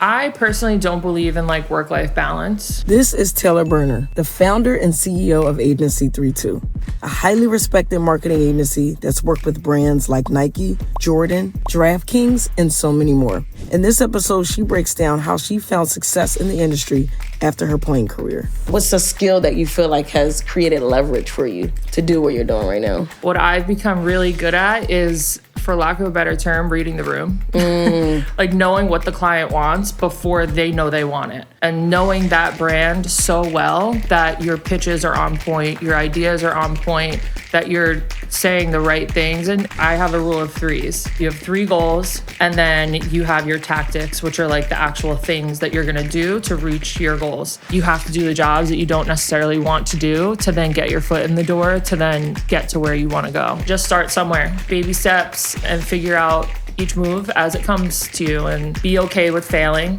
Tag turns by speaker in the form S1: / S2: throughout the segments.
S1: I personally don't believe in like work-life balance.
S2: This is Taylor Berner, the founder and CEO of Agency 32, a highly respected marketing agency that's worked with brands like Nike, Jordan, DraftKings, and so many more. In this episode, she breaks down how she found success in the industry after her playing career. What's a skill that you feel like has created leverage for you to do what you're doing right now?
S1: What I've become really good at is, for lack of a better term, reading the room. Like knowing what the client wants before they know they want it. And knowing that brand so well that your pitches are on point, your ideas are on point, that you're saying the right things. And I have a rule of threes. You have 3 goals, and then you have your tactics, which are like the actual things that you're gonna do to reach your goals. You have to do the jobs that you don't necessarily want to do to then get your foot in the door, to then get to where you wanna go. Just start somewhere, baby steps, and figure out each move as it comes to you and be okay with failing.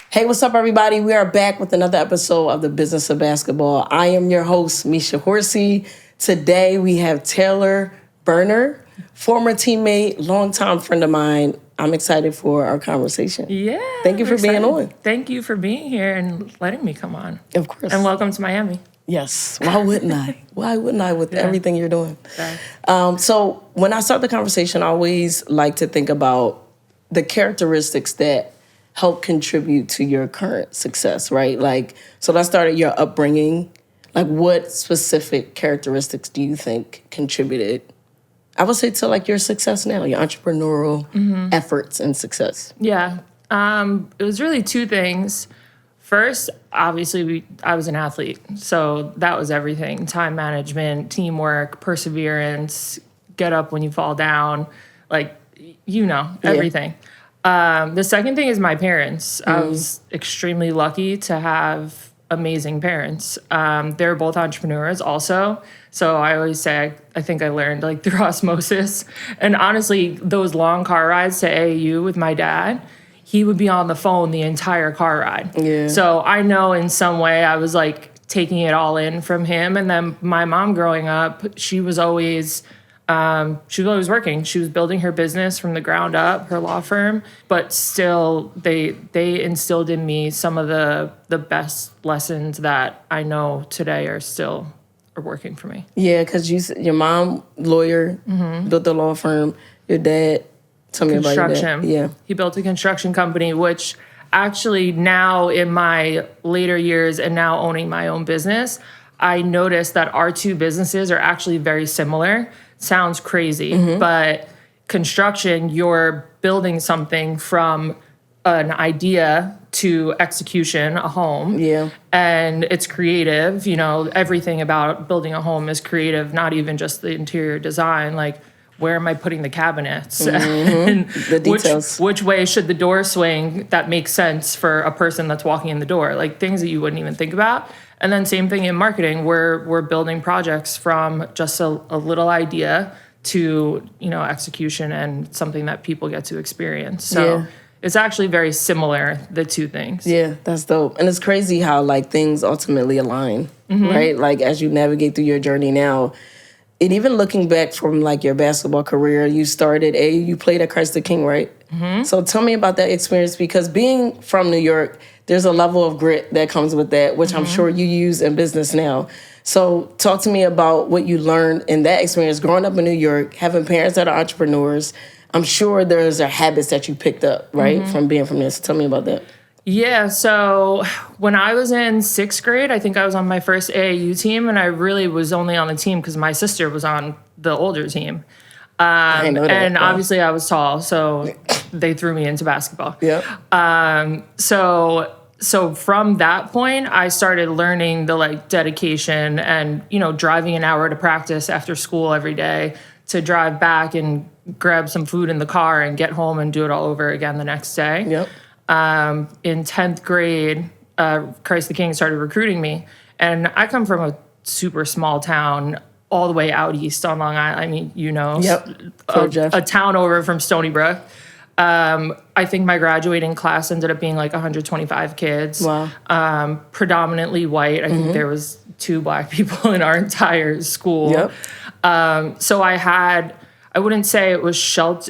S2: Hey, what's up, everybody? We are back with another episode of The Business of Basketball. I am your host, Misha Horsey. Today, we have Taylor Berner, former teammate, longtime friend of mine. I'm excited for our conversation.
S1: Yeah.
S2: Thank you for being on.
S1: Thank you for being here and letting me come on.
S2: Of course.
S1: And welcome to Miami.
S2: Yes. Why wouldn't I? Why wouldn't I with everything you're doing?
S1: Okay.
S2: So when I start the conversation, I always like to think about the characteristics that help contribute to your current success, right? Like, so let's start at your upbringing. Like, what specific characteristics do you think contributed, I would say, to like your success now, your entrepreneurial efforts and success?
S1: Yeah. It was really 2 things. First, obviously, I was an athlete, so that was everything. Time management, teamwork, perseverance, get up when you fall down, like, everything. The second thing is my parents. I was extremely lucky to have amazing parents. They're both entrepreneurs also. So I always say, I think I learned like through osmosis. And honestly, those long car rides to AAU with my dad, he would be on the phone the entire car ride.
S2: Yeah.
S1: So I know in some way I was like taking it all in from him. And then my mom growing up, she was always working. She was building her business from the ground up, her law firm, but still they instilled in me some of the best lessons that I know today are working for me.
S2: Yeah, because your mom, lawyer, built the law firm. Your dad, tell me about your dad. Yeah.
S1: He built a construction company, which actually now in my later years and now owning my own business, I noticed that our 2 businesses are actually very similar. Sounds crazy, but construction, you're building something from an idea to execution, a home. Yeah. And it's creative. Everything about building a home is creative, not even just the interior design. Like, where am I putting the cabinets? And
S2: the details.
S1: Which way should the door swing that makes sense for a person that's walking in the door? Like, things that you wouldn't even think about. And then same thing in marketing. We're building projects from just a little idea to, execution and something that people get to experience. So it's actually very similar, the 2 things.
S2: Yeah, that's dope. And it's crazy how like things ultimately align, right? Like as you navigate through your journey now, and even looking back from like your basketball career, you played at Christ the King, right? So tell me about that experience, because being from New York, there's a level of grit that comes with that, which I'm sure you use in business now. So talk to me about what you learned in that experience, growing up in New York, having parents that are entrepreneurs. I'm sure there's habits that you picked up, right, from being from there. So tell me about that.
S1: Yeah, so when I was in 6th grade, I think I was on my first AAU team, and I really was only on the team because my sister was on the older team.
S2: I know that.
S1: And obviously I was tall, so they threw me into basketball.
S2: Yeah.
S1: So from that point, I started learning the like dedication and, driving an hour to practice after school every day to drive back and grab some food in the car and get home and do it all over again the next day.
S2: Yep.
S1: In 10th grade, Christ the King started recruiting me. And I come from a super small town all the way out east on Long Island. I mean, a town over from Stony Brook. I think my graduating class ended up being like 125 kids.
S2: Wow.
S1: Predominantly white. I think there was 2 Black people in our entire school.
S2: Yep.
S1: So I I wouldn't say it was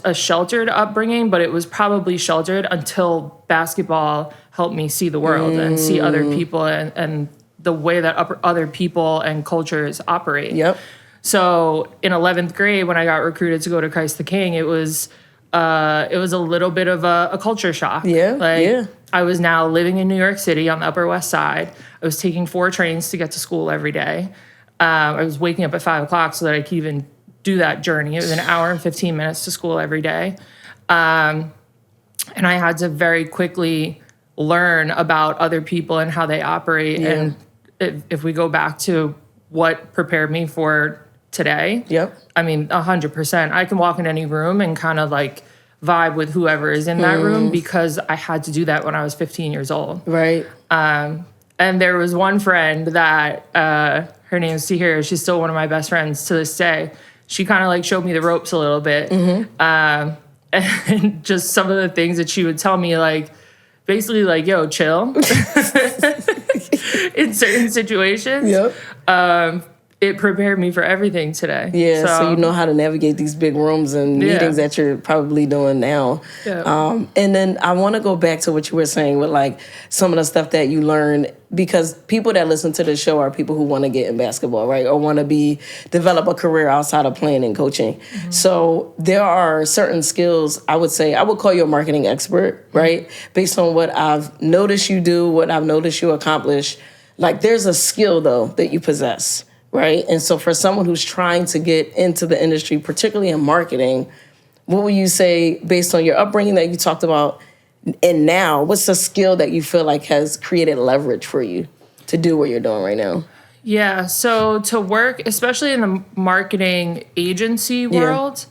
S1: a sheltered upbringing, but it was probably sheltered until basketball helped me see the world and see other people and the way that other people and cultures operate.
S2: Yep.
S1: So in 11th grade, when I got recruited to go to Christ the King, it was a little bit of a culture shock. I was now living in New York City on the Upper West Side. I was taking 4 trains to get to school every day. I was waking up at 5 o'clock so that I could even do that journey. It was an hour and 15 minutes to school every day. And I had to very quickly learn about other people and how they operate.
S2: Yeah.
S1: And if we go back to what prepared me for today, I mean, 100%. I can walk in any room and kind of like vibe with whoever is in that room because I had to do that when I was 15 years old.
S2: Right.
S1: And there was one friend that, her name is Tahira. She's still one of my best friends to this day. She kind of like showed me the ropes a little bit. And just some of the things that she would tell me, like, basically like, yo, chill in certain situations. It prepared me for everything today.
S2: Yeah, so you know how to navigate these big rooms and meetings that you're probably doing now. And then I want to go back to what you were saying with like some of the stuff that you learned, because people that listen to the show are people who want to get in basketball, right? Or want to develop a career outside of playing and coaching. So there are certain skills, I would say, I would call you a marketing expert, right? Based on what I've noticed you do, what I've noticed you accomplish. Like there's a skill though that you possess. Right. And so for someone who's trying to get into the industry, particularly in marketing, what would you say based on your upbringing that you talked about and now, what's the skill that you feel like has created leverage for you to do what you're doing right now?
S1: Yeah. So to work, especially in the marketing agency world,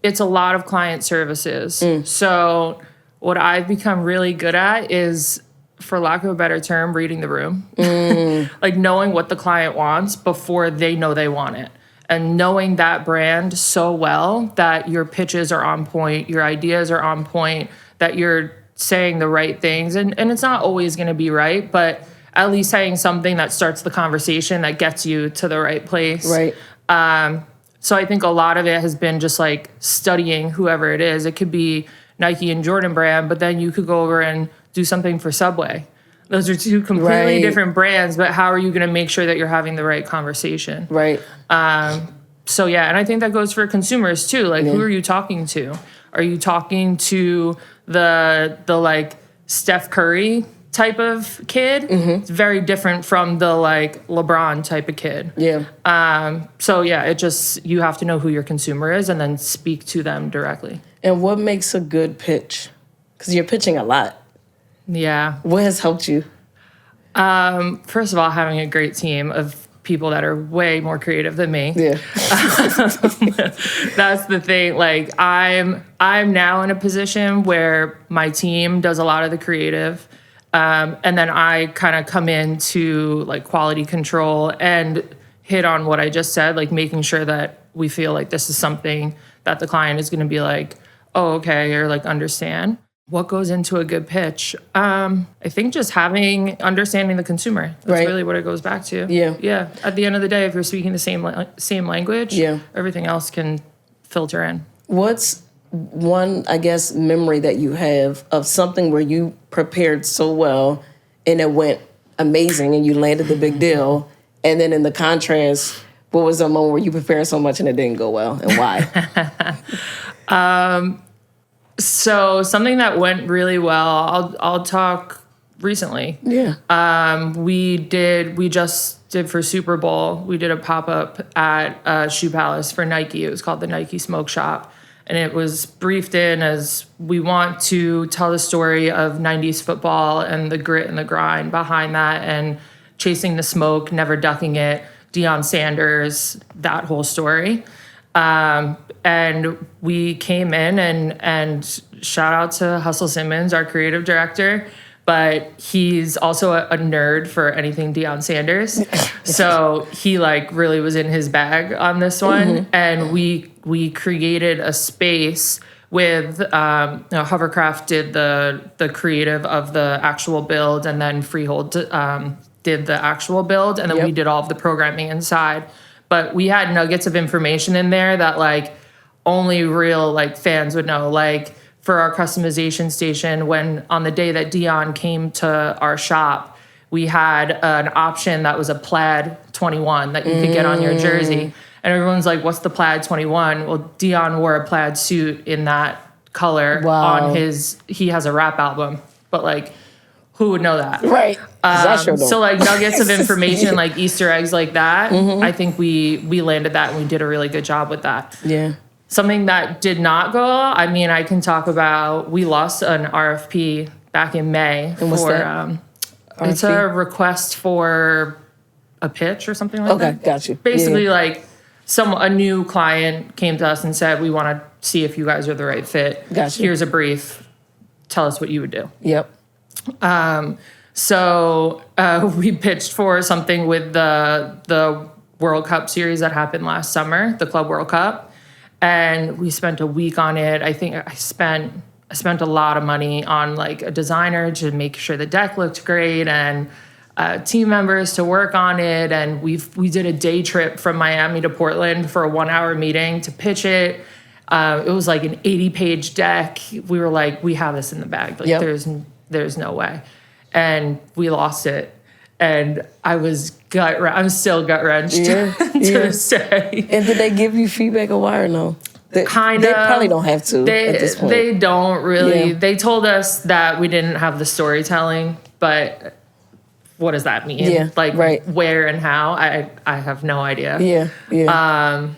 S1: it's a lot of client services. So what I've become really good at is, for lack of a better term, reading the room. Like knowing what the client wants before they know they want it. And knowing that brand so well that your pitches are on point, your ideas are on point, that you're saying the right things. And it's not always going to be right, but at least saying something that starts the conversation that gets you to the right place.
S2: Right.
S1: So I think a lot of it has been just like studying whoever it is. It could be Nike and Jordan brand, but then you could go over and do something for Subway. Those are two completely different brands, but how are you going to make sure that you're having the right conversation?
S2: Right.
S1: So yeah, and I think that goes for consumers too. Like, who are you talking to? Are you talking to the like Steph Curry type of kid? It's very different from the like LeBron type of kid. So yeah, it just, you have to know who your consumer is and then speak to them directly.
S2: And what makes a good pitch? Because you're pitching a lot.
S1: Yeah.
S2: What has helped you?
S1: First of all, having a great team of people that are way more creative than me.
S2: Yeah.
S1: That's the thing. Like I'm now in a position where my team does a lot of the creative. And then I kind of come into like quality control and hit on what I just said, like making sure that we feel like this is something that the client is going to be like, oh, okay, or like understand. What goes into a good pitch? I think just understanding the consumer. That's really what it goes back to. Yeah. At the end of the day, if you're speaking the same language, everything else can filter in. What's
S2: one, I guess, memory that you have of something where you prepared so well and it went amazing and you landed the big deal, and then in the contrast, what was a moment where you prepared so much and it didn't go well, and why?
S1: So something that went really well, I'll talk recently. We just did for Super Bowl, we did a pop-up at Shoe Palace for Nike. It was called the Nike Smoke Shop. And it was briefed in as, we want to tell the story of 90s football and the grit and the grind behind that, and chasing the smoke, never ducking it, Deion Sanders, that whole story. And we came in and shout out to Hustle Simmons, our creative director, but he's also a nerd for anything Deion Sanders. So he like really was in his bag on this one. And we created a space with, Hovercraft did the creative of the actual build, and then Freehold did the actual build, and then we did all of the programming inside. But we had nuggets of information in there that like only real like fans would know. Like for our customization station, when on the day that Dion came to our shop, we had an option that was a plaid 21 that you could get on your jersey. And everyone's like, what's the plaid 21? Well, Dion wore a plaid suit in that color on he has a rap album, but like, who would know that?
S2: Right.
S1: So like nuggets of information, like Easter eggs like that, I think we landed that and we did a really good job with that.
S2: Yeah.
S1: Something that did not go well, I mean, I can talk about, we lost an RFP back in May.
S2: And what's that?
S1: It's a request for a pitch or something like that.
S2: Okay, got you.
S1: Basically like a new client came to us and said, we want to see if you guys are the right fit.
S2: Got you.
S1: Here's a brief. Tell us what you would do.
S2: Yep.
S1: So we pitched for something with the World Cup series that happened last summer, the Club World Cup. And we spent a week on it. I think I spent a lot of money on like a designer to make sure the deck looked great and team members to work on it. And we did a day trip from Miami to Portland for a 1-hour meeting to pitch it. It was like an 80-page deck. We were like, we have this in the bag. Like there's no way. And we lost it. And I was I'm still gut wrenched to this day.
S2: And did they give you feedback or why or no? They probably don't have to at this point.
S1: They don't really. Yeah. They told us that we didn't have the storytelling, but what does that mean?
S2: Yeah,
S1: like where and how? I have no idea.
S2: Yeah.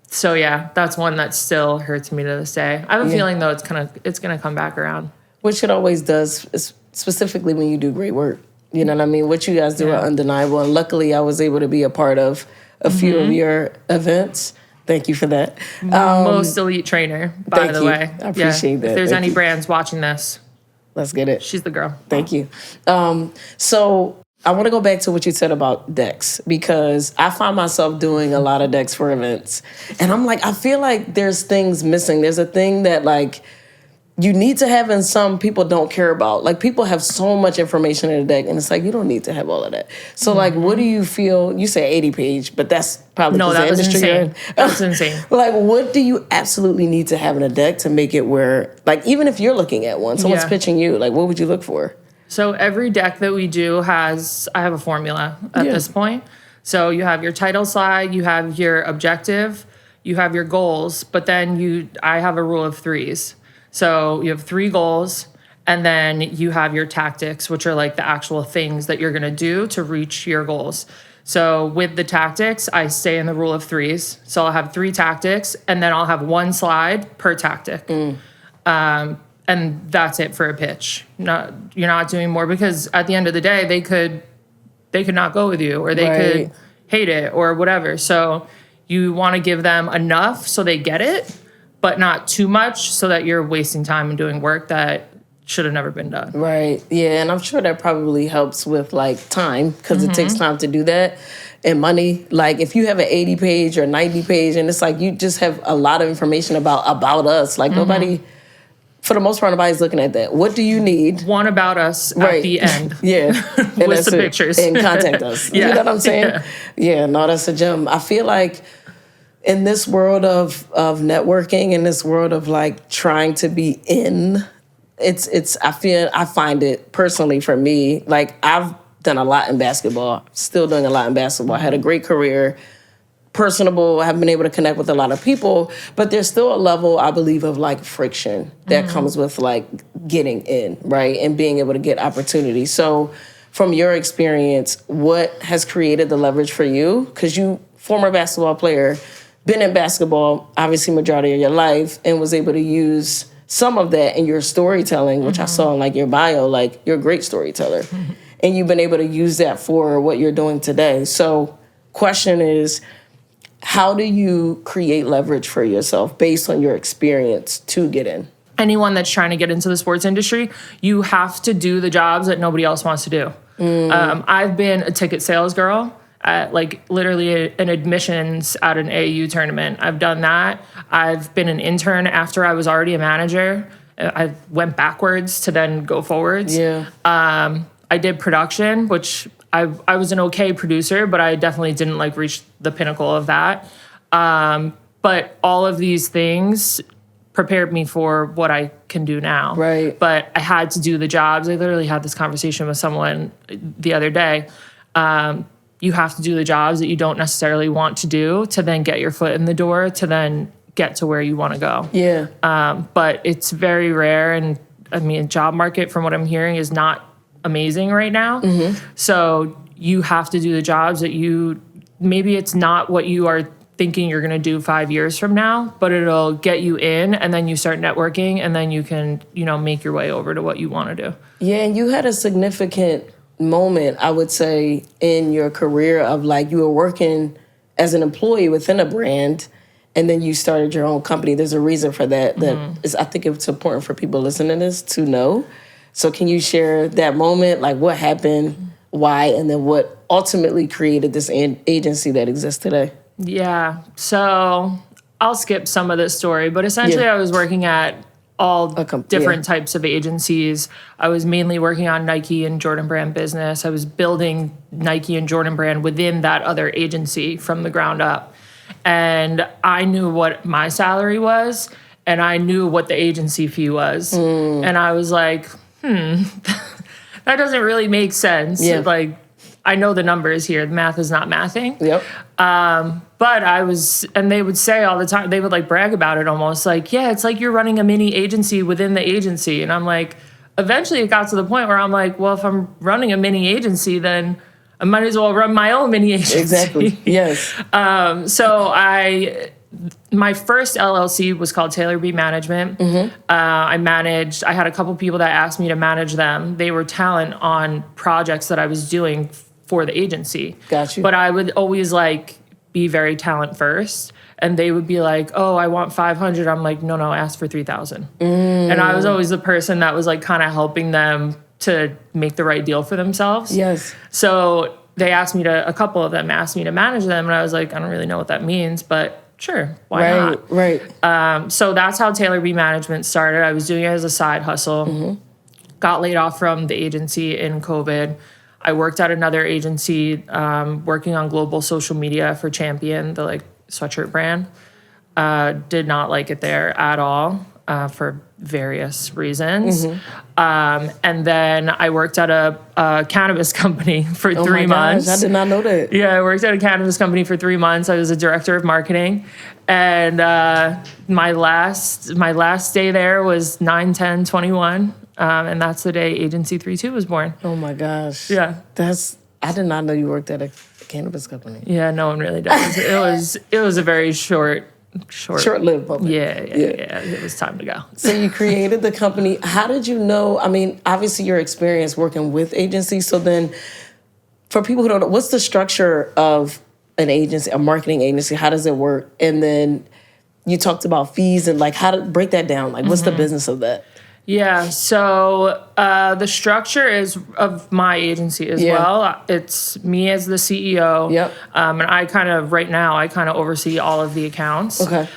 S1: So yeah, that's one that still hurts me to this day. I have a feeling though it's gonna come back around.
S2: Which it always does, specifically when you do great work. You know what I mean? What you guys do are undeniable. And luckily, I was able to be a part of a few of your events. Thank you for that.
S1: Most elite trainer, by the way.
S2: I appreciate that.
S1: If there's any brands watching this,
S2: let's get it.
S1: She's the girl.
S2: Thank you. So I want to go back to what you said about decks, because I find myself doing a lot of decks for events. And I'm like, I feel like there's things missing. There's a thing that like you need to have and some people don't care about. Like people have so much information in a deck and it's like, you don't need to have all of that. So like, what do you feel, you say 80 page, but that's probably
S1: that was
S2: industry
S1: insane. That's insane.
S2: Like what do you absolutely need to have in a deck to make it where, like even if you're looking at one, someone's pitching you, like what would you look for?
S1: So every deck that we do I have a formula at this point. So you have your title slide, you have your objective, you have your goals, but then I have a rule of threes. So you have 3 goals, and then you have your tactics, which are like the actual things that you're going to do to reach your goals. So with the tactics, I stay in the rule of threes. So I'll have 3 tactics, and then I'll have 1 slide per tactic. And that's it for a pitch. You're not doing more, because at the end of the day, they could not go with you, or they could hate it or whatever. So you want to give them enough so they get it, but not too much so that you're wasting time and doing work that should have never been done. Right.
S2: Yeah, and I'm sure that probably helps with like time, because it takes time to do that, and money. Like if you have an 80 page or 90 page and it's like you just have a lot of information about us, like nobody, for the most part, nobody's looking at that. What do you need?
S1: One about us at the end. With some pictures.
S2: And contact us. You know what I'm saying? Yeah, no, that's a gem. I feel like in this world of networking, in this world of like trying to be in, I find it personally for me, like I've done a lot in basketball, still doing a lot in basketball. I had a great career, personable, I have been able to connect with a lot of people, but there's still a level, I believe, of like friction that comes with like getting in, right? And being able to get opportunity. So from your experience, what has created the leverage for you? Because you, former basketball player, been in basketball, obviously, majority of your life, and was able to use some of that in your storytelling, which I saw in like your bio, like you're a great storyteller. And you've been able to use that for what you're doing today. So question is, how do you create leverage for yourself based on your experience to get in?
S1: Anyone that's trying to get into the sports industry, you have to do the jobs that nobody else wants to do. I've been a ticket sales girl at like literally an admissions at an AAU tournament. I've done that. I've been an intern after I was already a manager. I went backwards to then go forwards. I did production, which I was an okay producer, but I definitely didn't like reach the pinnacle of that. But But all of these things prepared me for what I can do now.
S2: Right.
S1: But I had to do the jobs. I literally had this conversation with someone the other day. You have to do the jobs that you don't necessarily want to do to then get your foot in the door to then get to where you want to go.
S2: Yeah.
S1: But it's very rare. And I mean, job market, from what I'm hearing, is not amazing right now. So you have to do the jobs that maybe it's not what you are thinking you're going to do 5 years from now, but it'll get you in, and then you start networking, and then you can, make your way over to what you want to do.
S2: Yeah, and you had a significant moment, I would say, in your career of like you were working as an employee within a brand, and then you started your own company. There's a reason for that. I think it's important for people listening to this to know. So can you share that moment, like what happened, why, and then what ultimately created this agency that exists today?
S1: Yeah, so I'll skip some of this story, but essentially I was working at all different types of agencies. I was mainly working on Nike and Jordan brand business. I was building Nike and Jordan brand within that other agency from the ground up. And I knew what my salary was, and I knew what the agency fee was. And I was like, that doesn't really make sense.
S2: Yeah.
S1: Like, I know the numbers here. The math is not mathing.
S2: Yep.
S1: But and they would say all the time, they would like brag about it almost like, yeah, it's like you're running a mini agency within the agency. And I'm like, eventually it got to the point where I'm like, well, if I'm running a mini agency, then I might as well run my own mini agency.
S2: Exactly. Yes.
S1: So my first LLC was called Taylor B Management. I had a couple people that asked me to manage them. They were talent on projects that I was doing for the agency.
S2: Got you.
S1: But I would always like be very talent first. And they would be like, oh, I want 500. I'm like, no, ask for 3,000. And I was always the person that was like kind of helping them to make the right deal for themselves.
S2: Yes.
S1: So a couple of them asked me to manage them. And I was like, I don't really know what that means, but sure, why not?
S2: Right.
S1: So that's how Taylor B Management started. I was doing it as a side hustle. Got laid off from the agency in COVID. I worked at another agency working on global social media for Champion, the like sweatshirt brand. Did not like it there at all for various reasons. And then I worked at a cannabis company for 3 months.
S2: I did not know that.
S1: Yeah, I worked at a cannabis company for 3 months. I was a director of marketing. And my last day there was 9/10/21. And that's the day Agency 32 was born.
S2: Oh my gosh.
S1: Yeah.
S2: I did not know you worked at a cannabis company.
S1: Yeah, no one really does. It was a very short-lived
S2: moment.
S1: Yeah. It was time to go.
S2: So you created the company. How did you know? I mean, obviously your experience working with agencies. So then for people who don't know, what's the structure of an agency, a marketing agency? How does it work? And then you talked about fees and like how to break that down. Like what's the business of that?
S1: Yeah, so the structure is of my agency as well. It's me as the CEO.
S2: Yep.
S1: And I kind of oversee all of the accounts.
S2: Okay.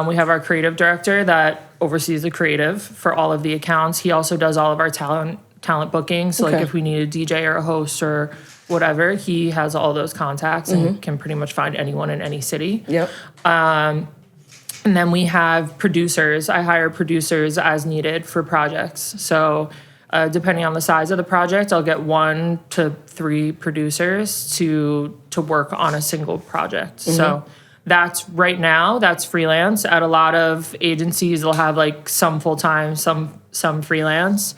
S1: We have our creative director that oversees the creative for all of the accounts. He also does all of our talent bookings. So like if we need a DJ or a host or whatever, he has all those contacts and can pretty much find anyone in any city.
S2: Yep.
S1: And then we have producers. I hire producers as needed for projects. So depending on the size of the project, I'll get 1 to 3 producers to work on a single project. So that's freelance. At a lot of agencies, they'll have like some full-time, some freelance.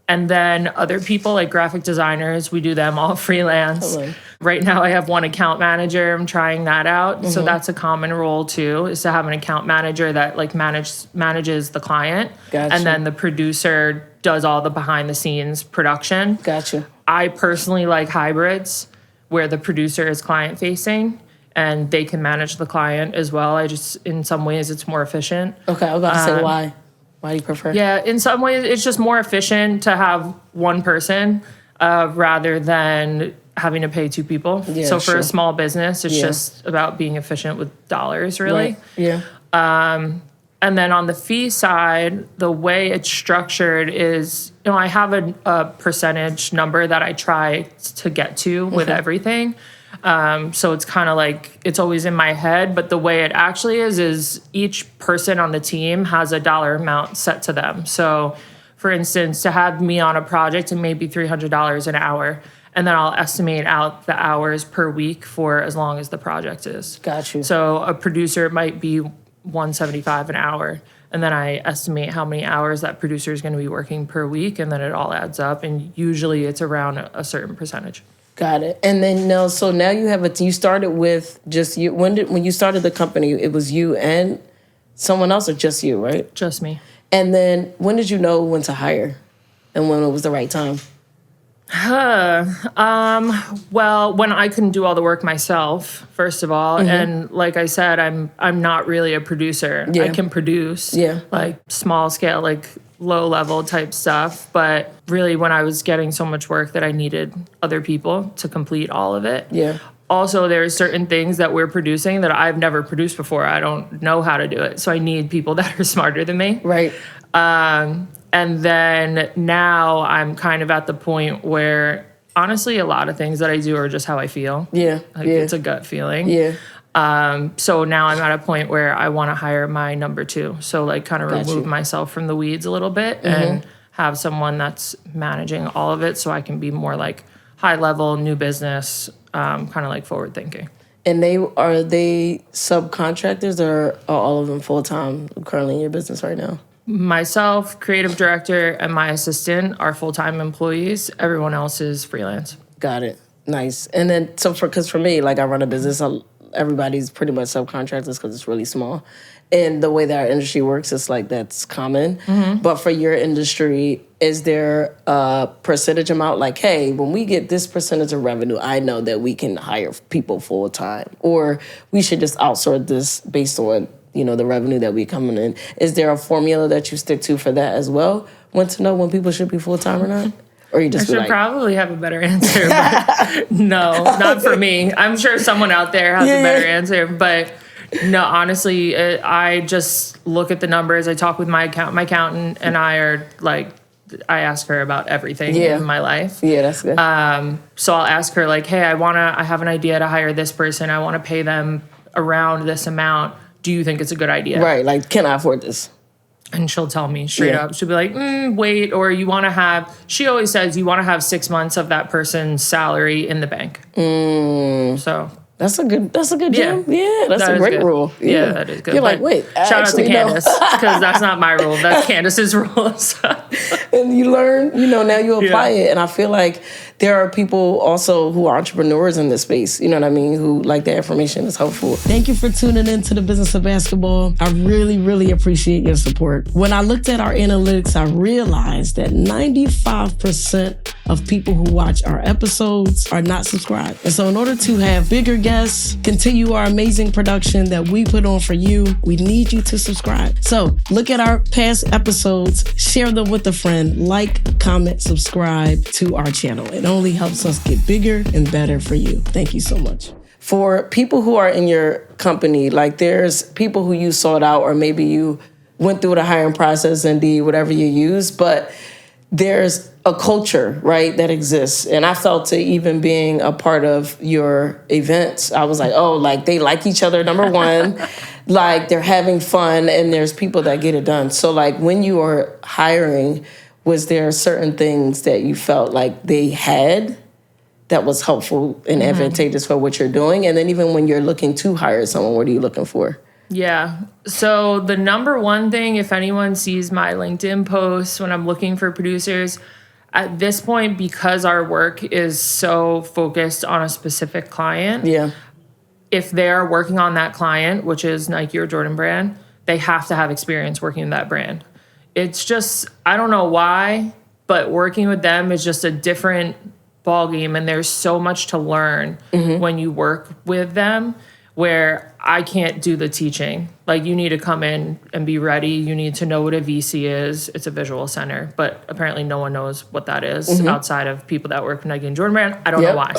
S1: And then other people like graphic designers, we do them all freelance.
S2: Totally.
S1: Right now I have one account manager. I'm trying that out. So that's a common role too, is to have an account manager that like manages the client.
S2: Gotcha.
S1: And then the producer does all the behind the scenes production.
S2: Gotcha.
S1: I personally like hybrids where the producer is client facing and they can manage the client as well. In some ways it's more efficient.
S2: Okay, I was about to say why. Why do you prefer?
S1: Yeah, in some ways, it's just more efficient to have one person rather than having to pay 2 people.
S2: Yeah,
S1: so for a small business, it's just about being efficient with dollars, really.
S2: Right. Yeah.
S1: And then on the fee side, the way it's structured is, I have a percentage number that I try to get to with everything. So it's kind of like it's always in my head. But the way it actually is each person on the team has a dollar amount set to them. So, for instance, to have me on a project, it may be $300 an hour. And then I'll estimate out the hours per week for as long as the project is.
S2: Got you.
S1: So a producer might be $175 an hour. And then I estimate how many hours that producer is going to be working per week. And then it all adds up. And usually it's around a certain percentage.
S2: Got it. And then now you have you started with just you. When you started the company, it was you and someone else or just you, right?
S1: Just me.
S2: And then when did you know when to hire and when it was the right time?
S1: Well, when I couldn't do all the work myself, first of all, and like I said, I'm not really a producer.
S2: Yeah.
S1: I can produce
S2: Yeah.
S1: like small scale, like low level type stuff, but really when I was getting so much work that I needed other people to complete all of it.
S2: Yeah.
S1: Also, there are certain things that we're producing that I've never produced before. I don't know how to do it. So I need people that are smarter than me.
S2: Right.
S1: And then now I'm kind of at the point where, honestly, a lot of things that I do are just how I feel.
S2: Yeah.
S1: Like,
S2: yeah.
S1: it's a gut feeling.
S2: Yeah.
S1: So now I'm at a point where I want to hire my number two. So, like, kind of remove myself from the weeds a little bit and have someone that's managing all of it so I can be more, like, high level, new business, kind of, like, forward thinking.
S2: And are they subcontractors or are all of them full-time currently in your business right now?
S1: Myself, creative director, and my assistant are full-time employees. Everyone else is freelance.
S2: Got it. Nice. And then, because for me, like I run a business, everybody's pretty much subcontractors because it's really small. And the way that our industry works, it's like that's common. But for your industry, is there a percentage amount like, hey, when we get this percentage of revenue, I know that we can hire people full-time, or we should just outsource this based on the revenue that we coming in? Is there a formula that you stick to for that as well? Want to know when people should be full-time or not? Or you just
S1: I should probably have a better answer. But no, not for me. I'm sure someone out there has a better answer. But no, honestly, I just look at the numbers. I talk with my accountant, and I ask her about everything in my life.
S2: Yeah, that's good.
S1: So I'll ask her like, hey, I have an idea to hire this person. I want to pay them around this amount. Do you think it's a good idea?
S2: Right, like, can I afford this?
S1: And she'll tell me straight up. She'll be like, wait, or she always says you want to have 6 months of that person's salary in the bank. So
S2: That's a good jam. Yeah, that's a great rule.
S1: Yeah, that is good.
S2: You're like, wait,
S1: shout out to Candace, because that's not my rule. That's Candace's rule. So.
S2: And you learn, now you apply it. And I feel like there are people also who are entrepreneurs in this space, you know what I mean, who like the information is helpful. Thank you for tuning in to the Business of Basketball. I really, really appreciate your support. When I looked at our analytics, I realized that 95% of people who watch our episodes are not subscribed. And so in order to have bigger guests, continue our amazing production that we put on for you, we need you to subscribe. So look at our past episodes, share them with a friend, like, comment, subscribe to our channel. It only helps us get bigger and better for you. Thank you so much. For people who are in your company, like there's people who you sought out, or maybe you went through the hiring process and did whatever you use, but there's a culture, right, that exists. And I felt it even being a part of your events. I was like, oh, like they like each other, number one. Like they're having fun, and there's people that get it done. So like when you are hiring, was there certain things that you felt like they had that was helpful and advantageous for what you're doing? And then even when you're looking to hire someone, what are you looking for?
S1: Yeah. So the number one thing, if anyone sees my LinkedIn posts when I'm looking for producers, at this point, because our work is so focused on a specific client, if they're working on that client, which is Nike or Jordan brand, they have to have experience working in that brand. It's just, I don't know why, but working with them is just a different ballgame, and there's so much to learn when you work with them, where I can't do the teaching. Like, you need to come in and be ready. You need to know what a VC is. It's a visual center, but apparently no one knows what that is outside of people that work for Nike and Jordan brand. I don't know why.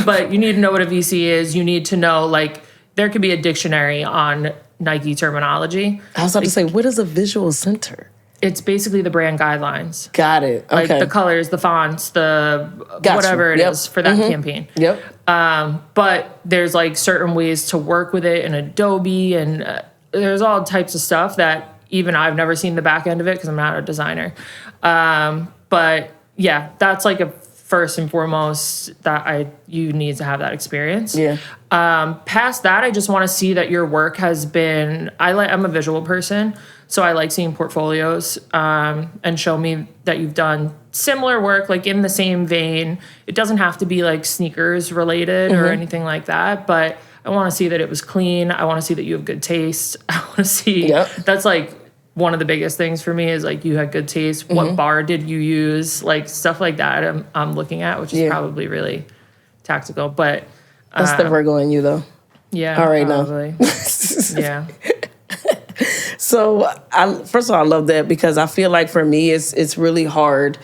S1: But you need to know what a VC is. You need to know, like, there could be a dictionary on Nike terminology.
S2: I was about to say, what is a visual center?
S1: It's basically the brand guidelines.
S2: Got it. Okay.
S1: Like the colors, the fonts, the
S2: Got
S1: whatever
S2: you.
S1: it is for that campaign.
S2: Yep.
S1: But there's like certain ways to work with it in Adobe, and there's all types of stuff that even I've never seen the back end of it because I'm not a designer. But yeah, that's like a first and foremost that you need to have that experience.
S2: Yeah.
S1: Past that, I just want to see that your work has been. I'm a visual person, so I like seeing portfolios and show me that you've done similar work, like in the same vein. It doesn't have to be like sneakers related or anything like that, but I want to see that it was clean. I want to see that you have good taste. I want to see that's like one of the biggest things for me is like you had good taste. What bar did you use? Like stuff like that I'm looking at, which is probably really tactical. But
S2: that's the Virgo in you, though.
S1: Yeah.
S2: All right,
S1: probably.
S2: now.
S1: Yeah.
S2: So, first of all, I love that because I feel like for me, it's really hard,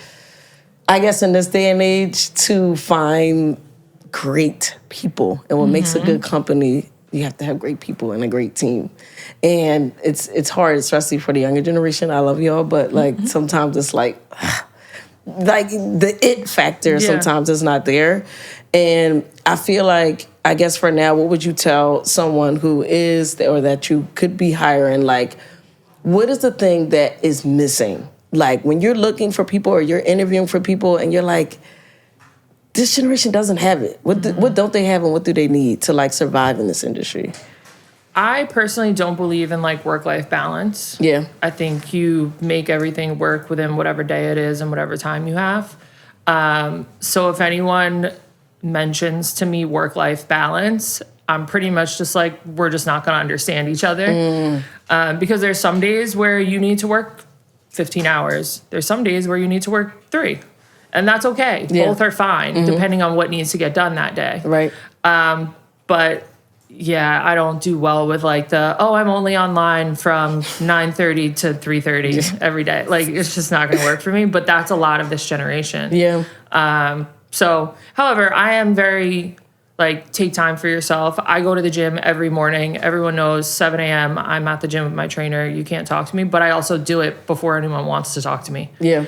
S2: I guess, in this day and age to find great people. And what makes a good company, you have to have great people and a great team. And it's hard, especially for the younger generation. I love y'all, but like sometimes it's like the it factor sometimes is not there. And I feel like, I guess for now, what would you tell someone who is, or that you could be hiring, like, what is the thing that is missing? Like when you're looking for people or you're interviewing for people and you're like, this generation doesn't have it. What don't they have and what do they need to like survive in this industry?
S1: I personally don't believe in like work-life balance.
S2: Yeah.
S1: I think you make everything work within whatever day it is and whatever time you have. So if anyone mentions to me work-life balance, I'm pretty much just like, we're just not going to understand each other. Because there's some days where you need to work 15 hours. There's some days where you need to work 3. And that's okay.
S2: Yeah.
S1: Both are fine, depending on what needs to get done that day.
S2: Right.
S1: But yeah, I don't do well with like I'm only online from 9:30 to 3:30 every day. Like, it's just not going to work for me. But that's a lot of this generation.
S2: Yeah.
S1: So, however, I am very like, take time for yourself. I go to the gym every morning. Everyone knows 7 a.m. I'm at the gym with my trainer. You can't talk to me, but I also do it before anyone wants to talk to me.
S2: Yeah.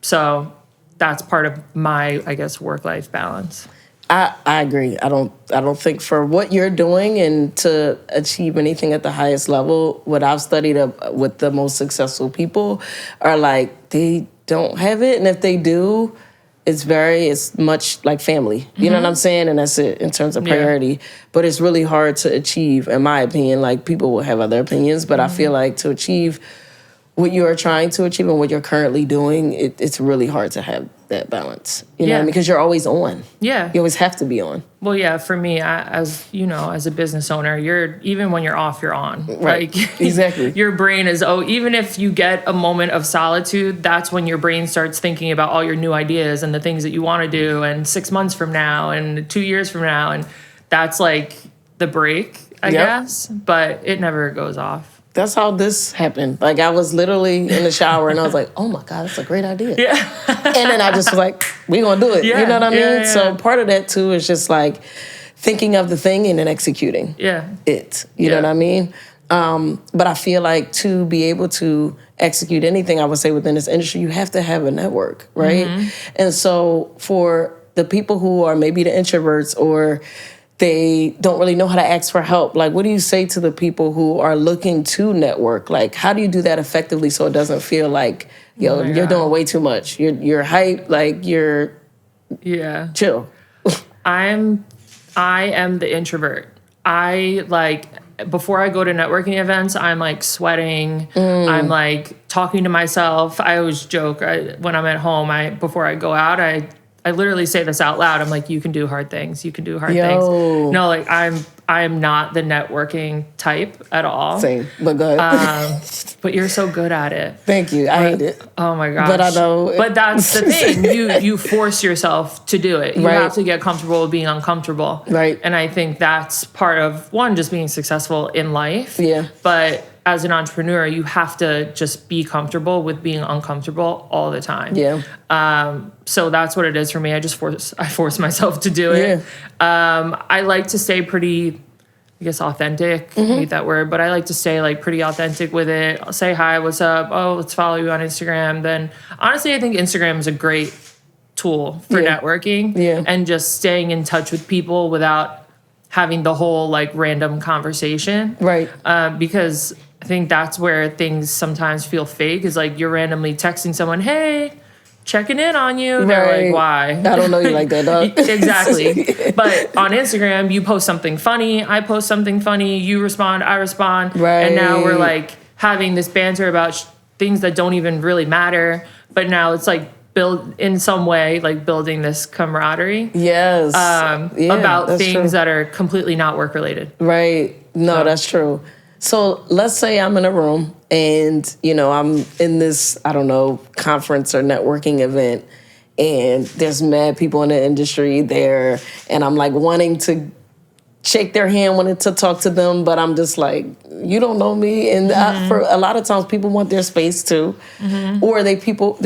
S1: So that's part of my, I guess, work-life balance.
S2: I agree. I don't think for what you're doing and to achieve anything at the highest level, what I've studied with the most successful people are like, they don't have it. And if they do, it's much like family. You know what I'm saying? And that's it in terms of priority. Yeah. But it's really hard to achieve, in my opinion. Like, people will have other opinions, but I feel like to achieve what you are trying to achieve and what you're currently doing, it's really hard to have that balance. You know what I mean? Because you're always on.
S1: Yeah.
S2: You always have to be on.
S1: Well, yeah, for me, as a business owner, even when you're off, you're on.
S2: Right.
S1: Like,
S2: exactly.
S1: Your brain is, even if you get a moment of solitude, that's when your brain starts thinking about all your new ideas and the things that you want to do, and 6 months from now and 2 years from now. And that's like the break, I guess. But it never goes off.
S2: That's how this happened. Like, I was literally in the shower and I was like, oh my God, that's a great idea.
S1: Yeah.
S2: And then I just was like, we gonna do it.
S1: Yeah,
S2: you know what I mean?
S1: Yeah.
S2: So part of that too is just like thinking of the thing and then executing it. You know what I mean? But I feel like to be able to execute anything, I would say, within this industry, you have to have a network, right? And so for the people who are maybe the introverts, or they don't really know how to ask for help, like, what do you say to the people who are looking to network? Like, how do you do that effectively so it doesn't feel like, you're doing way too much? You're hype, like, you're chill.
S1: I am the introvert. Before I go to networking events, I'm like sweating. I'm like talking to myself. I always joke when I'm at home, before I go out, I literally say this out loud. I'm like, you can do hard things. You can do hard things. No, like, I am not the networking type at all.
S2: Same, but go ahead.
S1: But you're so good at it.
S2: Thank you. I hate it.
S1: Oh my gosh.
S2: But I know.
S1: But that's the thing. You force yourself to do it. You have to get comfortable with being uncomfortable.
S2: Right.
S1: And I think that's part of, one, just being successful in life.
S2: Yeah.
S1: But as an entrepreneur, you have to just be comfortable with being uncomfortable all the time.
S2: Yeah.
S1: So that's what it is for me. I force myself to do it. Yeah. I like to stay pretty I guess authentic, I hate that word, but I like to stay like pretty authentic with it. I'll say hi, what's up? Oh, let's follow you on Instagram. Then honestly, I think Instagram is a great tool for networking and just staying in touch with people without having the whole like random conversation.
S2: Right.
S1: Because I think that's where things sometimes feel fake, is like you're randomly texting someone, hey, checking in on you. They're like, why?
S2: I don't know you like that, dog.
S1: Exactly. But on Instagram, you post something funny, I post something funny, you respond, I respond.
S2: Right.
S1: And now we're like having this banter about things that don't even really matter. But now it's like in some way, like building this camaraderie.
S2: Yes.
S1: About things that are completely not work related.
S2: Right. No, that's true. So let's say I'm in a room and, you know, I'm in this, I don't know, conference or networking event, and there's mad people in the industry there, and I'm like wanting to shake their hand, wanting to talk to them, but I'm just like, you don't know me. And for a lot of times people want their space too. Or they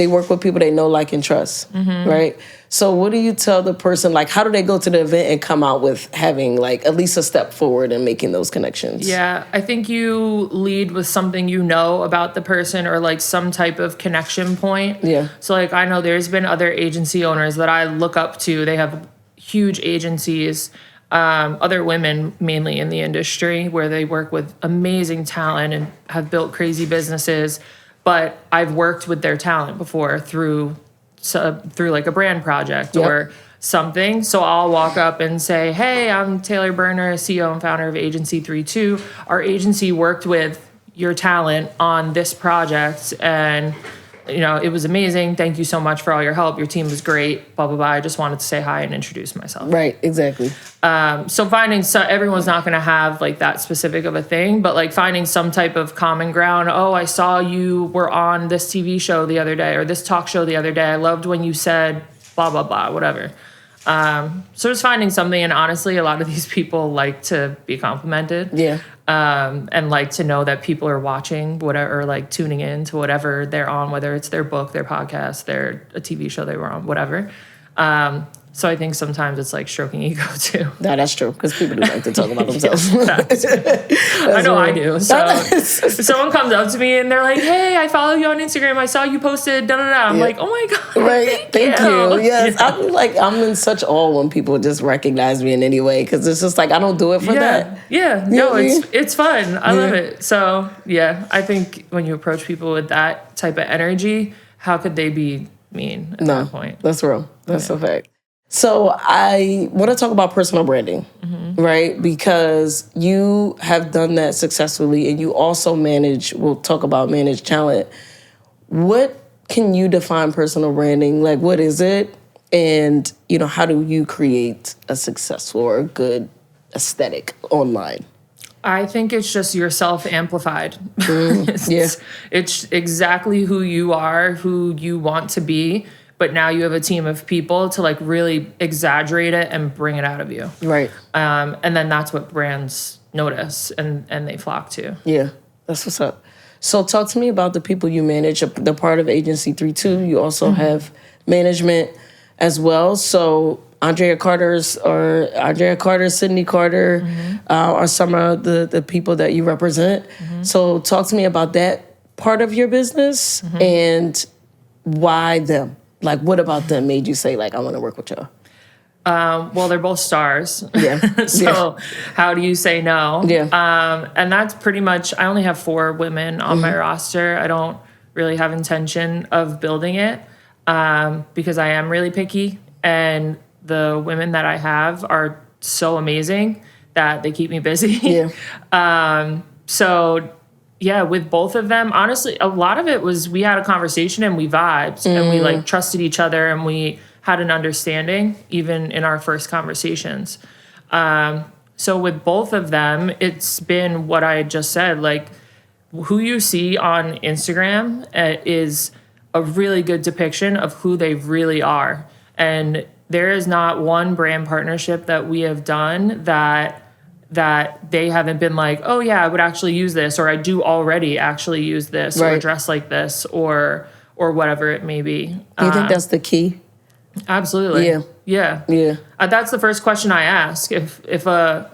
S2: work with people they know, like, and trust, right? So what do you tell the person, like, how do they go to the event and come out with having, like, at least a step forward and making those connections?
S1: Yeah, I think you lead with something you know about the person, or, like, some type of connection point.
S2: Yeah.
S1: So, like, I know there's been other agency owners that I look up to. They have huge agencies, other women mainly in the industry, where they work with amazing talent and have built crazy businesses. But I've worked with their talent before through like a brand project or something. So I'll walk up and say, hey, I'm Taylor Berner, CEO and founder of Agency 32. Our agency worked with your talent on this project, and you know, it was amazing. Thank you so much for all your help. Your team was great, blah, blah, blah. I just wanted to say hi and introduce myself.
S2: Right, exactly.
S1: So everyone's not going to have like that specific of a thing, but like finding some type of common ground. Oh, I saw you were on this TV show the other day, or this talk show the other day. I loved when you said blah, blah, blah, whatever. So just finding something. And honestly, a lot of these people like to be complimented.
S2: Yeah.
S1: And like to know that people are watching whatever, or like tuning in to whatever they're on, whether it's their book, their podcast, a TV show they were on, whatever. So I think sometimes it's like stroking ego too.
S2: No, that's true, because people do like to talk about themselves.
S1: I know I do. So if someone comes up to me and they're like, hey, I follow you on Instagram, I saw you posted, da-da-da. I'm like, oh my God.
S2: Right. Thank you. Yes. Yeah. I'm in such awe when people just recognize me in any way, because it's just like, I don't do it for that.
S1: Yeah. No, it's fun. I love it. So yeah, I think when you approach people with that type of energy, how could they be mean at that point?
S2: That's real. That's a fact. So I want to talk about personal branding, right? Because you have done that successfully, and you also we'll talk about manage talent. What can you define personal branding? Like, what is it? And, you know, how do you create a successful or a good aesthetic online?
S1: I think it's just yourself amplified. It's exactly who you are, who you want to be. But now you have a team of people to like really exaggerate it and bring it out of you. Right. And then that's what brands notice and they flock to.
S2: Yeah, that's what's up. So talk to me about the people you manage. The part of Agency 32, you also have management as well. So Andrea Carter, Sydney Carter are some of the people that you represent. So talk to me about that part of your business and why them. Like, what about them made you say, like, I want to work with y'all?
S1: Well, they're both stars.
S2: Yeah.
S1: So how do you say no?
S2: Yeah.
S1: And that's pretty much, I only have 4 women on my roster. I don't really have intention of building it because I am really picky. And the women that I have are so amazing that they keep me busy. Yeah. Yeah, with both of them, honestly, a lot of it was we had a conversation and we vibed and we like trusted each other and we had an understanding even in our first conversations. So with both of them, it's been what I just said, like who you see on Instagram is a really good depiction of who they really are. And there is not one brand partnership that we have done that they haven't been like, oh yeah, I would actually use this, or I do already actually use this, or dress like this, or whatever it may be.
S2: Do you think that's the key?
S1: Absolutely. Yeah. That's the first question I ask. If a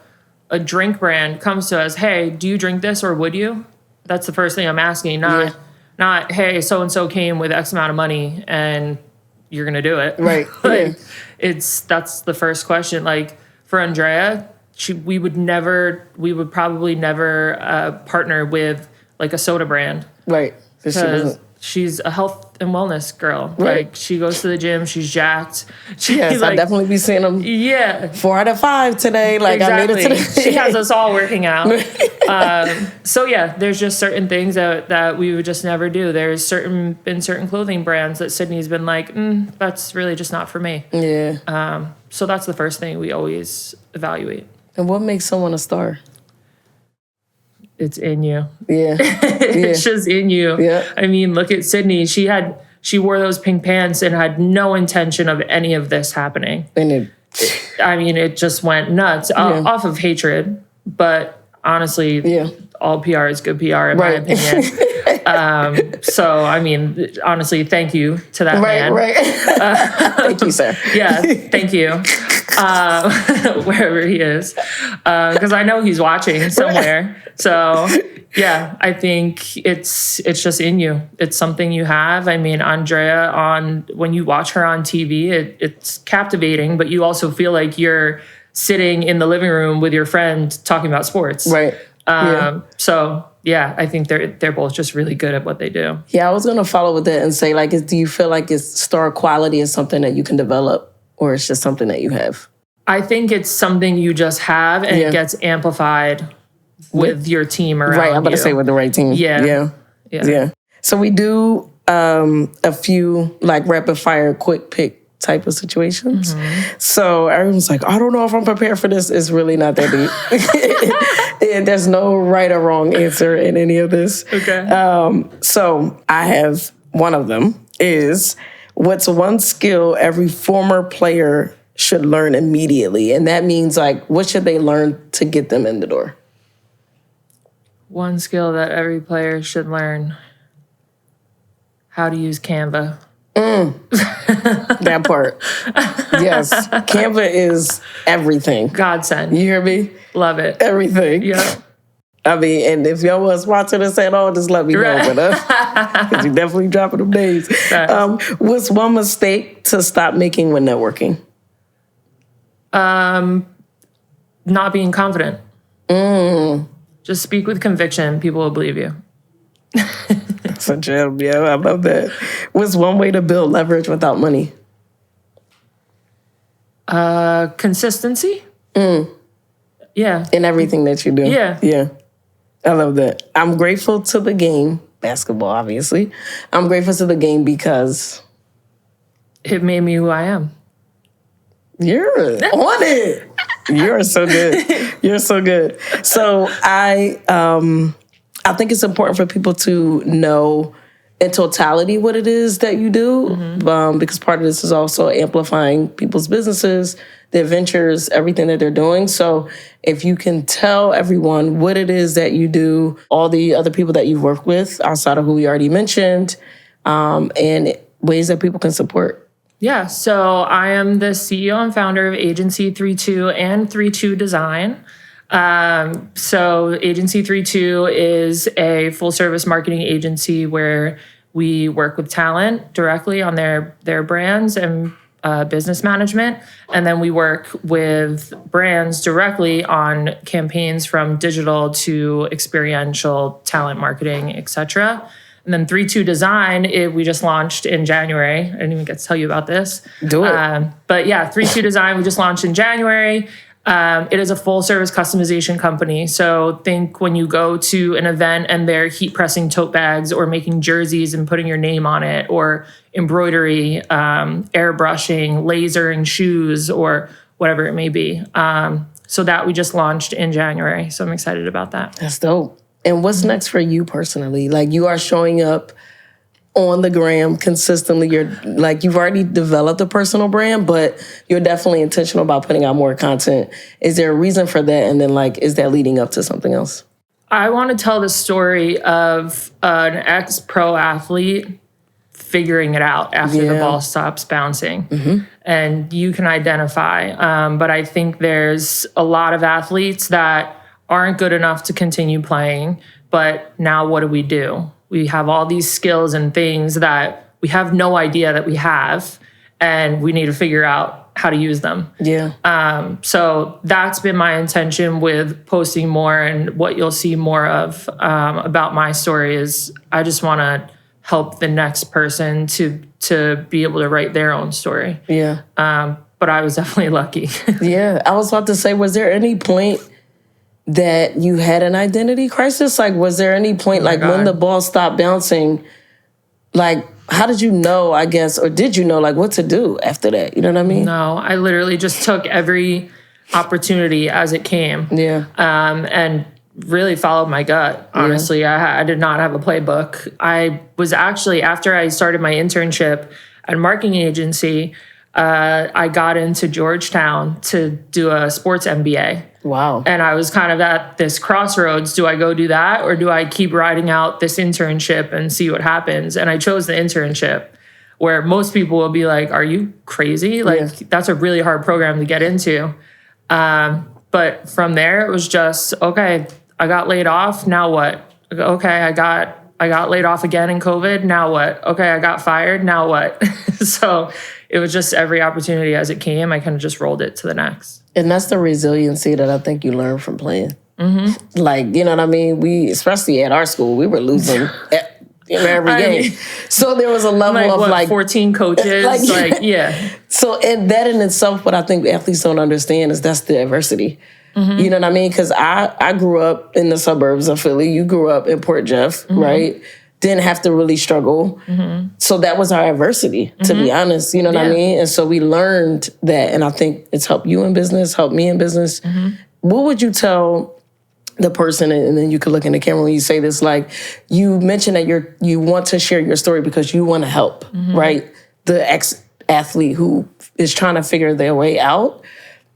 S1: a drink brand comes to us, hey, do you drink this or would you? That's the first thing I'm asking. Not hey, so-and-so came with X amount of money and you're going to do it.
S2: Right.
S1: Like, that's the first question. Like for Andrea, we would probably never partner with like a soda brand.
S2: Right.
S1: Because she's a health and wellness girl.
S2: Right.
S1: Like she goes to the gym, she's jacked.
S2: Yes,
S1: like,
S2: I definitely be seeing them.
S1: Yeah.
S2: 4 out of 5 today. Like
S1: exactly.
S2: I made it today.
S1: She has us all working out. So yeah, there's just certain things that we would just never do. There's been certain clothing brands that Sydney's been like, that's really just not for me.
S2: Yeah.
S1: So that's the first thing we always evaluate.
S2: And what makes someone a star?
S1: It's in you.
S2: Yeah.
S1: It's just in you.
S2: Yeah.
S1: I mean, look at Sydney. She wore those pink pants and had no intention of any of this happening.
S2: And
S1: it just went nuts off of hatred. But honestly, all PR is good PR in my opinion. So, I mean, honestly, thank you to that man.
S2: Right. Thank you, sir.
S1: Yeah, thank you. Wherever he is. Because I know he's watching somewhere. So, yeah, I think it's just in you. It's something you have. I mean, Andrea, when you watch her on TV, it's captivating, but you also feel like you're sitting in the living room with your friend talking about sports.
S2: Right.
S1: So, yeah, I think they're both just really good at what they do.
S2: Yeah, I was going to follow with that and say, like, do you feel like star quality is something that you can develop or it's just something that you have?
S1: I think it's something you just have and it gets amplified with your team around you.
S2: Right, I'm about to say with the right team. Yeah. So we do a few like rapid fire quick pick type of situations. So everyone's like, I don't know if I'm prepared for this. It's really not that deep. And there's no right or wrong answer in any of this.
S1: Okay.
S2: So I have one of them is, what's one skill every former player should learn immediately? And that means like, what should they learn to get them in the door?
S1: One skill that every player should learn: how to use Canva.
S2: That part. Yes. Canva is everything.
S1: Godsend.
S2: You hear me?
S1: Love it.
S2: Everything.
S1: Yeah.
S2: I mean, and if y'all was watching this at all, just let me know. Because you definitely dropping them names. What's one mistake to stop making when networking?
S1: Not being confident. Just speak with conviction. People will believe you.
S2: That's a gem. Yeah, I love that. What's one way to build leverage without money?
S1: Consistency. Yeah.
S2: In everything that you do.
S1: Yeah.
S2: I love that. I'm grateful to the game, basketball, obviously. I'm grateful to the game because
S1: it made me who I am.
S2: You're on it. You're so good. You're so good. So I think it's important for people to know in totality what it is that you do, because part of this is also amplifying people's businesses, their ventures, everything that they're doing. So if you can tell everyone what it is that you do, all the other people that you've worked with outside of who we already mentioned, and ways that people can support.
S1: Yeah, so I am the CEO and founder of Agency 32 and 32 Design. So Agency 32 is a full-service marketing agency where we work with talent directly on their brands and business management. And then we work with brands directly on campaigns from digital to experiential talent marketing, et cetera. And then 32 Design, we just launched in January. I didn't even get to tell you about this.
S2: Do it.
S1: But yeah, 32 Design, we just launched in January. It is a full-service customization company. So think when you go to an event and they're heat-pressing tote bags or making jerseys and putting your name on it, or embroidery, airbrushing, lasering shoes, or whatever it may be. So that we just launched in January. So I'm excited about that.
S2: That's dope. And what's next for you personally? Like, you are showing up on the gram consistently. You've already developed a personal brand, but you're definitely intentional about putting out more content. Is there a reason for that? And then, is that leading up to something else?
S1: I want to tell the story of an ex-pro athlete figuring it out after the ball stops bouncing. and you can identify. But I think there's a lot of athletes that aren't good enough to continue playing. But now what do? We have all these skills and things that we have no idea that we have, and we need to figure out how to use them.
S2: Yeah.
S1: So that's been my intention with posting more, and what you'll see more of about my story is I just want to help the next person to be able to write their own story.
S2: Yeah.
S1: But I was definitely lucky.
S2: Yeah. I was about to say, was there any point that you had an identity crisis? Like, was there any point, like, when the ball stopped bouncing, like, how did you know, I guess, or did you know, like, what to do after that? You know what I mean?
S1: No, I literally just took every opportunity as it came.
S2: Yeah.
S1: And really followed my gut, honestly. I did not have a playbook. I was actually, after I started my internship at a marketing agency, I got into Georgetown to do a sports MBA.
S2: Wow.
S1: And I was kind of at this crossroads. Do I go do that, or do I keep riding out this internship and see what happens? And I chose the internship, where most people will be like, are you crazy? Like, that's a really hard program to get into. But from there, it was just, okay, I got laid off. Now what? Okay, I got laid off again in COVID. Now what? Okay, I got fired. Now what? So it was just every opportunity as it came. I kind of just rolled it to the next.
S2: And that's the resiliency that I think you learn from playing. Mm-hmm. Like, you know what I mean? We, especially at our school, we were losing every game. So there was a level of like
S1: 14 coaches. Yeah.
S2: So, and that in itself, what I think athletes don't understand is that's the adversity. Mm-hmm. You know what I mean? Because I grew up in the suburbs of Philly. You grew up in Port Jeff, right? Didn't have to really struggle. Mm-hmm. So that was our adversity, to be honest. You know what I mean? And so we learned that. And I think it's helped you in business, helped me in business. Mm-hmm. What would you tell the person, and then you could look in the camera when you say this, like, you mentioned that you want to share your story because you want to help, right? The ex-athlete who is trying to figure their way out.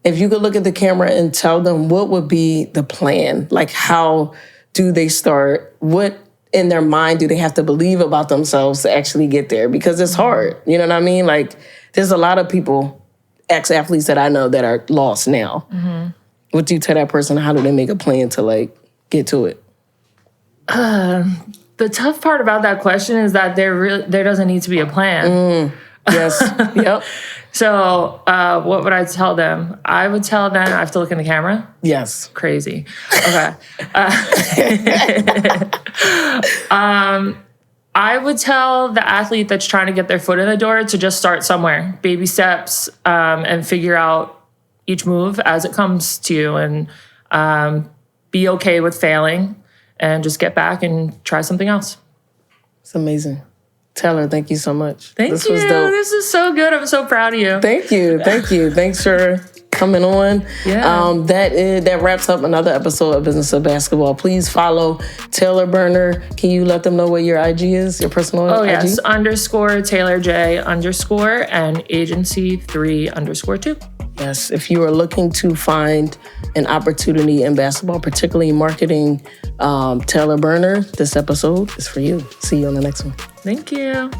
S2: If you could look at the camera and tell them what would be the plan, like, how do they start? What in their mind do they have to believe about themselves to actually get there? Because it's hard, you know what I mean? Like, there's a lot of people, ex-athletes that I know that are lost now. Mm-hmm. What do you tell that person? How do they make a plan to, like, get to it?
S1: The tough part about that question is that there doesn't need to be a plan.
S2: Yes. Yep.
S1: So what would I tell them? I would tell them, I have to look in the camera?
S2: Yes.
S1: Crazy. Okay. I would tell the athlete that's trying to get their foot in the door to just start somewhere, baby steps, and figure out each move as it comes to you, and be okay with failing, and just get back and try something else. It's
S2: amazing. Taylor, thank you so much.
S1: Thank you. Was dope. This is so good. I'm so proud of you.
S2: Thank you. Thank you. Thanks for coming on.
S1: Yeah.
S2: That wraps up another episode of Business of Basketball. Please follow Taylor Burner. Can you let them know what your IG is, your personal IG?
S1: Oh, yes. _TaylorJ_ and agency3_2.
S2: Yes. If you are looking to find an opportunity in basketball, particularly marketing, Taylor Burner, this episode is for you. See you on the next one.
S1: Thank you.